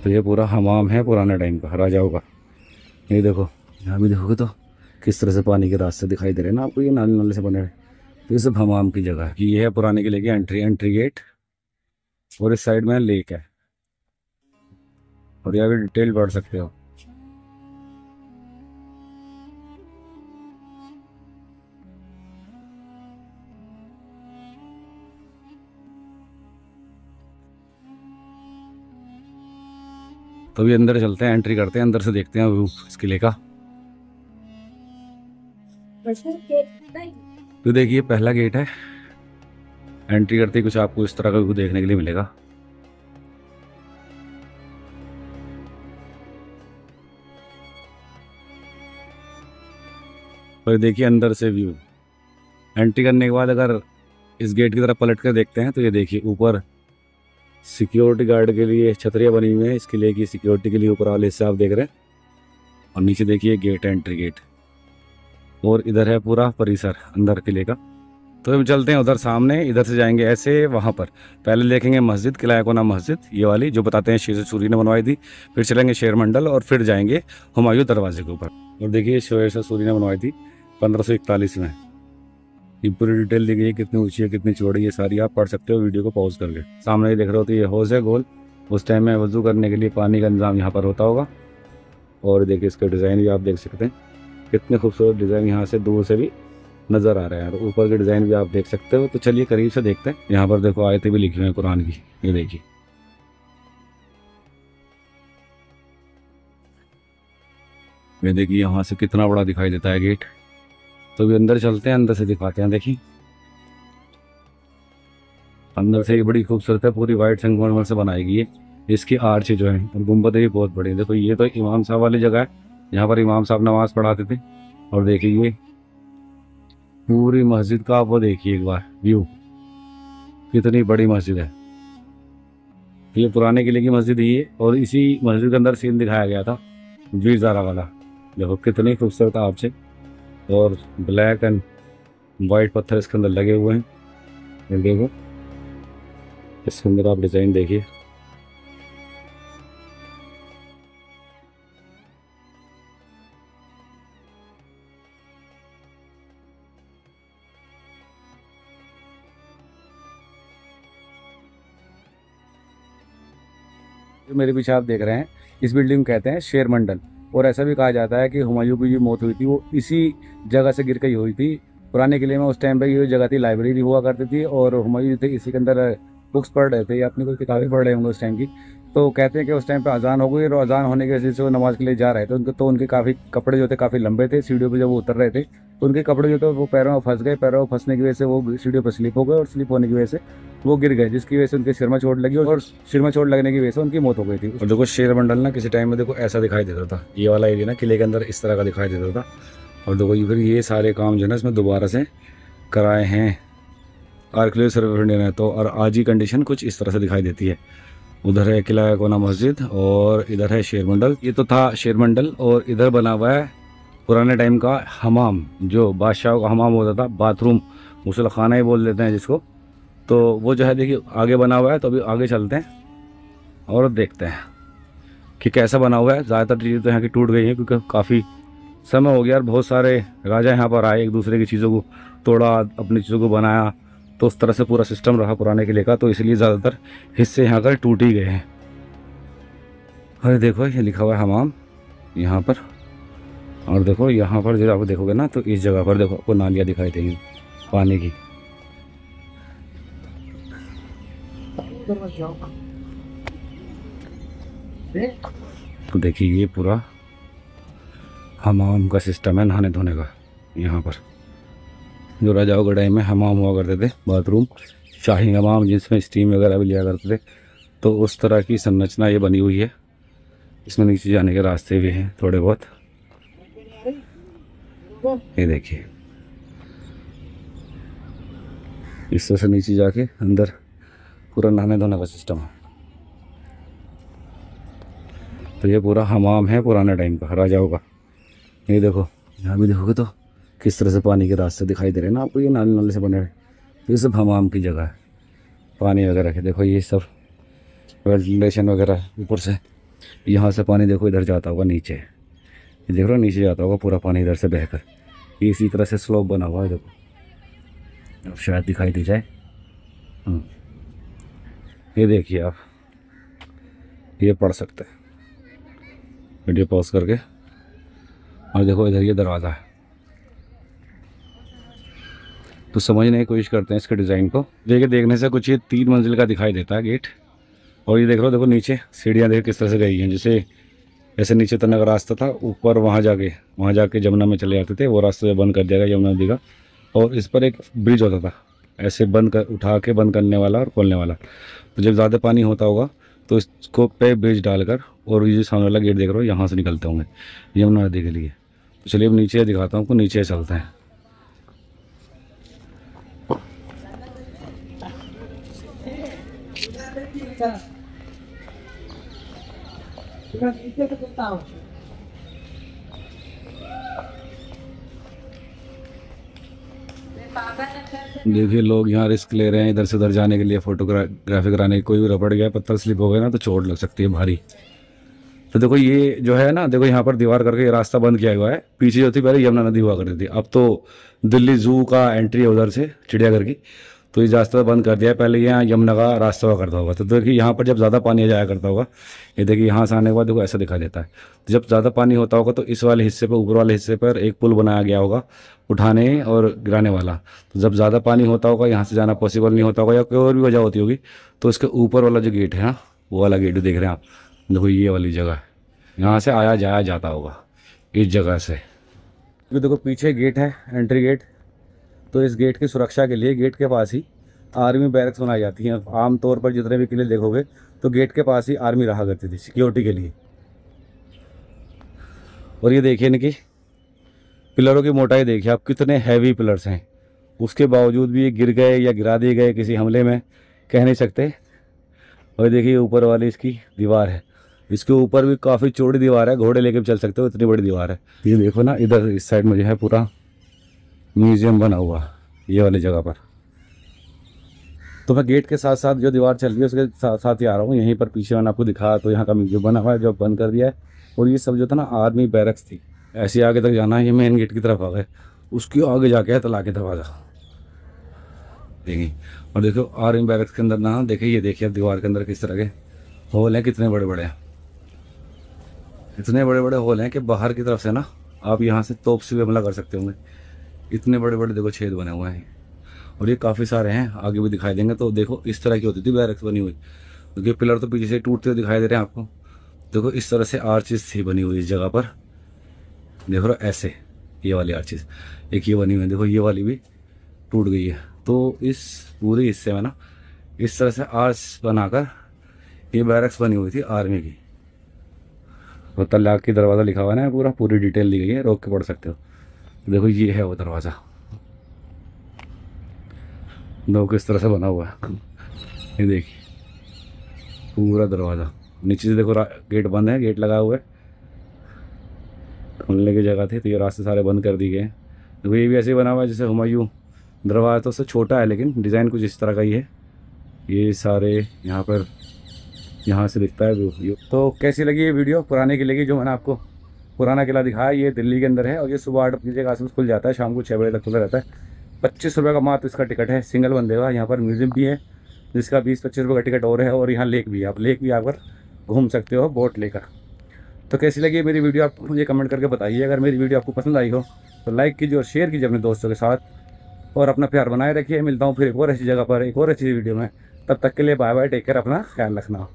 तो ये पूरा हमाम है पुराने टाइम का राजाओं का। ये देखो, यहाँ भी देखोगे तो किस तरह से पानी के रास्ते दिखाई दे रहे हैं ना आपको, ये नाले नाले से बने हुए। तो ये सब हमाम की जगह है। ये है पुराने किले की एंट्री गेट, और इस साइड में लेक है, और यहाँ भी डिटेल पढ़ सकते हो। तो अभी अंदर चलते हैं, एंट्री करते हैं, अंदर से देखते हैं व्यू इस किले का। तो देखिए पहला गेट है, एंट्री करते ही कुछ आपको इस तरह का व्यू देखने के लिए मिलेगा। और देखिए अंदर से व्यू। एंट्री करने के बाद अगर इस गेट की तरफ पलट कर देखते हैं तो ये देखिए ऊपर सिक्योरिटी गार्ड के लिए छतरियाँ बनी हुई हैं, इस किले की सिक्योरिटी के लिए ऊपर वाले से आप देख रहे हैं। और नीचे देखिए गेट, एंट्री गेट, और इधर है पूरा परिसर अंदर किले का। तो हम चलते हैं उधर सामने, इधर से जाएंगे ऐसे वहाँ पर। पहले देखेंगे मस्जिद, किला कोना मस्जिद, ये वाली जो बताते हैं शेर सूरी ने बनवाई थी। फिर चलेंगे शेर मंडल, और फिर जाएंगे हुमायूं दरवाजे के ऊपर। और देखिए शेर सूरी ने बनवाई थी 1541 में। ये पूरी डिटेल दी गई है, कितनी ऊंची है कितनी चौड़ी, ये सारी आप पढ़ सकते हो वीडियो को पॉज करके। सामने ये देख रहे हो तो ये हौज है गोल, उस टाइम में वजू करने के लिए पानी का इंतजाम यहाँ पर होता होगा। और देखिए इसका डिज़ाइन भी आप देख सकते हैं, कितने खूबसूरत डिज़ाइन यहाँ से दूर से भी नज़र आ रहे हैं। और ऊपर के डिज़ाइन भी आप देख सकते हो। तो चलिए करीब से देखते हैं। यहाँ पर देखो आयतें भी लिखी हुई हैं कुरान की, ये देखिए। ये देखिए यहाँ से कितना बड़ा दिखाई देता है गेट। तो अभी अंदर चलते हैं, अंदर से दिखाते हैं। देखिए अंदर से ये बड़ी खूबसूरत है, पूरी वाइट संगमरमर से बनाई गई है। इसकी आर्च जो है और गुंबद भी बहुत बड़ी है। देखो ये तो इमाम साहब वाली जगह है, यहाँ पर इमाम साहब नमाज पढ़ाते थे। और देखिए ये पूरी मस्जिद का आप वो देखिए एक बार व्यू, कितनी बड़ी मस्जिद है। ये पुराने किले की मस्जिद ही है, और इसी मस्जिद के अंदर सीन दिखाया गया था वीरजारा वाला। देखो कितनी खूबसूरत आपसे, और ब्लैक एंड वाइट पत्थर इसके अंदर लगे हुए हैं। ये देखो इसके अंदर आप डिज़ाइन देखिए। जो मेरे पीछे आप देख रहे हैं, इस बिल्डिंग को कहते हैं शेर मंडल। और ऐसा भी कहा जाता है कि हुमायूं की जो मौत हुई थी वो इसी जगह से गिर के हुई थी। पुराने किले में उस टाइम पे ये जगह थी, लाइब्रेरी हुआ करती थी, और हुमायूं थे इसी के अंदर बुक्स पढ़ रहे थे या अपनी कोई किताबें पढ़ रहे होंगे उस टाइम की। तो कहते हैं कि उस टाइम पे अजान हो गई, और अजान होने की वजह से वो नमाज के लिए जा रहे थे। उनके काफ़ी कपड़े जो थे काफ़ी लंबे थे। सीढ़ियों पे जब वो उतर रहे थे तो उनके कपड़े जो थे वो पैरों में फंस गए। पैरों में फंसने की वजह से वो सीढ़ियों पर स्लिप हो गए, और स्लिप होने की वजह से वो गिर गए, जिसकी वजह से उनके सिर में चोट लगी, और सिर में चोट लगने की वजह से उनकी मौत हो गई थी। और देखो शेर मंडल ना किसी टाइम में देखो ऐसा दिखाई देता था, ये वाला एरिया ना किले के अंदर इस तरह का दिखाई देता था। और देखो फिर ये सारे काम जो है ना इसमें दोबारा से कराए हैं आर्कियोलॉजी सर्वे ऑफ इंडिया ने। तो और आज ही कंडीशन कुछ इस तरह से दिखाई देती है। उधर है किला कोना मस्जिद, और इधर है शेर मंडल। ये तो था शेर मंडल, और इधर बना हुआ है पुराने टाइम का हमाम, जो बादशाह का हमाम होता था, बाथरूम, गुसल खाना ही बोल देते हैं जिसको। तो वो जो है देखिए आगे बना हुआ है। तो अभी आगे चलते हैं और देखते हैं कि कैसा बना हुआ है। ज़्यादातर चीज़ें तो यहाँ की टूट गई हैं, क्योंकि काफ़ी समय हो गया और बहुत सारे राजा यहाँ पर आए, एक दूसरे की चीज़ों को तोड़ा, अपनी चीज़ों को बनाया। तो उस तरह से पूरा सिस्टम रहा पुराने किले का, तो इसलिए ज़्यादातर हिस्से यहाँ कर टूट ही गए हैं। अरे देखो ये लिखा हुआ है हमाम यहाँ पर। और देखो यहाँ पर जो आप देखोगे ना, तो इस जगह पर देखो आपको नालियाँ दिखाई देंगी पानी की। तो देखिए ये पूरा हमाम का सिस्टम है नहाने धोने का। यहाँ पर जो राजाओं के टाइम में हमाम हुआ करते थे, बाथरूम, शाही हमाम, जिसमें स्टीम वगैरह भी लिया करते थे। तो उस तरह की संरचना ये बनी हुई है। इसमें नीचे जाने के रास्ते भी हैं थोड़े बहुत, ये देखिए इस तरह से नीचे जाके अंदर पूरा नहाने धोने का सिस्टम है। तो ये पूरा हमाम है पुराने टाइम का राजाओं का। ये देखो यहाँ भी देखोगे तो किस तरह से पानी के रास्ते दिखाई दे रहे हैं ना आपको, ये नाले नाले से बने हुए। तो ये सब हमाम की जगह है, पानी वगैरह के। देखो ये सब वेंटिलेशन वगैरह ऊपर से यहाँ से पानी देखो इधर जाता होगा नीचे, ये देख रहे हो नीचे जाता होगा पूरा पानी इधर से बहकर। ये इसी तरह से स्लोप बना हुआ है देखो, अब शायद दिखाई दे जाए। ये देखिए आप, ये पढ़ सकते हैं वीडियो पॉज करके। और देखो इधर ये दरवाज़ा है, तो समझने की कोशिश करते हैं इसके डिज़ाइन को। देखने से कुछ ये 3 मंजिल का दिखाई देता है गेट। और ये देख लो, देखो नीचे सीढ़ियाँ देखो किस तरह से गई हैं, जैसे ऐसे नीचे तक का रास्ता था, ऊपर वहाँ जाके जमुना में चले जाते थे, वो रास्ता बंद कर दिया गया यमुना नदी का। और इस पर एक ब्रिज होता था ऐसे उठा के बंद करने वाला और खोलने वाला। तो जब ज़्यादा पानी होता होगा तो इसको पे ब्रिज डालकर, और ये जो सामने वाला गेट देख रहे हो यहाँ से निकलते होंगे यमुना नदी के लिए। तो चलिए अब नीचे दिखाता हूँ, आपको नीचे चलते हैं। देखिए लोग यहाँ रिस्क ले रहे हैं इधर से उधर जाने के लिए, फोटोग्राफी कराने की। कोई भी रपट गया, पत्थर स्लिप हो गया ना तो चोट लग सकती है भारी। तो देखो ये जो है ना, देखो यहाँ पर दीवार करके ये रास्ता बंद किया हुआ है। पीछे जो थी पहले यमुना नदी हुआ करती थी, अब तो दिल्ली जू का एंट्री है उधर से चिड़ियाघर की, तो इस रास्ता बंद कर दिया है। पहले यहाँ यमुना का रास्ता हुआ करता होगा। तो देखिए यहाँ पर जब ज़्यादा पानी जाया करता होगा, ये देखिए यहाँ से आने के बाद देखो ऐसा दिखाई देता है। तो जब ज़्यादा पानी होता होगा तो इस वाले हिस्से पर, ऊपर वाले हिस्से पर एक पुल बनाया गया होगा उठाने और गिराने वाला। तो जब ज़्यादा पानी होता होगा, यहाँ से जाना पॉसिबल नहीं होता होगा या कोई और भी वजह होती होगी, तो इसके ऊपर वाला जो गेट है ना, वो वाला गेट देख रहे हैं आप, देखो ये वाली जगह है, यहाँ से आया जाया जाता होगा इस जगह से। क्योंकि देखो पीछे गेट है, एंट्री गेट, तो इस गेट की सुरक्षा के लिए गेट के पास ही आर्मी बैरक्स बनाई जाती हैं। आमतौर पर जितने भी किले देखोगे तो गेट के पास ही आर्मी रहा करती थी सिक्योरिटी के लिए। और ये देखिए इनकी पिलरों की मोटाई देखिए आप, कितने हैवी पिलर्स हैं। उसके बावजूद भी ये गिर गए या गिरा दिए गए किसी हमले में, कह नहीं सकते। और देखिए ऊपर वाली इसकी दीवार है, इसके ऊपर भी काफ़ी चौड़ी दीवार है, घोड़े लेके भी चल सकते हो, इतनी बड़ी दीवार है। ये देखो ना, इधर इस साइड में जो है पूरा म्यूजियम बना हुआ ये वाली जगह पर। तो मैं गेट के साथ साथ जो दीवार चल रही है उसके साथ साथ ही आ रहा हूँ। यहीं पर पीछे मैंने आपको दिखाया, तो यहाँ का म्यूजियम बना हुआ है जो बंद कर दिया है। और ये सब जो था ना आर्मी बैरक्स थी। ऐसे आगे तक जाना है, ये मेन गेट की तरफ आ गए, उसकी आगे जाके है तला के दरवाज़ा देखिए। और देखो आर्मी बैरक्स के अंदर ना, देखिए ये देखिए दीवार के अंदर किस तरह के होल हैं, कितने बड़े बड़े हैं, इतने बड़े बड़े होल हैं कि बाहर की तरफ से ना आप यहाँ से तोप से भी हमला कर सकते होंगे। इतने बड़े बड़े देखो छेद बने हुए हैं, और ये काफ़ी सारे हैं, आगे भी दिखाई देंगे। तो देखो इस तरह की होती थी बैरक्स बनी हुई, क्योंकि पिलर तो पीछे से टूटते हुए दिखाई दे रहे हैं आपको। देखो इस तरह से आर्चिस थी बनी हुई इस जगह पर, देखो ऐसे ये वाली आर्चिस, एक ये बनी हुई है, देखो ये वाली भी टूट गई है। तो इस पूरे हिस्से में ना इस तरह से आर्च बनाकर ये बैरक्स बनी हुई थी आर्मी की। और तलाक की दरवाज़ा लिखा हुआ है ना, पूरी डिटेल दी गई है, रोक के पढ़ सकते हो। देखो ये है वो दरवाज़ा, दो किस तरह से बना हुआ है, ये देखिए पूरा दरवाज़ा। नीचे से देखो गेट बंद है, गेट लगा हुआ है, खुलने की जगह थी तो ये रास्ते सारे बंद कर दिए गए हैं। देखो ये भी ऐसे ही बना हुआ है जैसे हुमायूं दरवाज़ा, तो उससे छोटा है लेकिन डिज़ाइन कुछ इस तरह का ही है। ये सारे यहाँ पर यहाँ से दिखता है व्यू। तो कैसी लगी ये वीडियो, पुराने किले की, जो मैंने आपको पुराना किला दिखाया, ये दिल्ली के अंदर है। और ये सुबह 8 बजे के आसपास खुल जाता है, शाम को 6 बजे तक खुला रहता है। 25 रुपये का मात्र इसका टिकट है, सिंगल बंदे का। यहाँ पर म्यूजियम भी है जिसका 20-25 रुपये का टिकट और है, और यहाँ लेक भी है, आप लेक भी आकर घूम सकते हो बोट लेकर। तो कैसी लगी मेरी वीडियो आप मुझे कमेंट करके बताइए। अगर मेरी वीडियो आपको पसंद आई हो तो लाइक कीजिए और शेयर कीजिए अपने दोस्तों के साथ, और अपना प्यार बनाए रखिए। मिलता हूँ फिर एक और ऐसी जगह पर एक और अच्छी वीडियो में, तब तक के लिए बाय बाय, टेक केयर, अपना ख्याल रखना।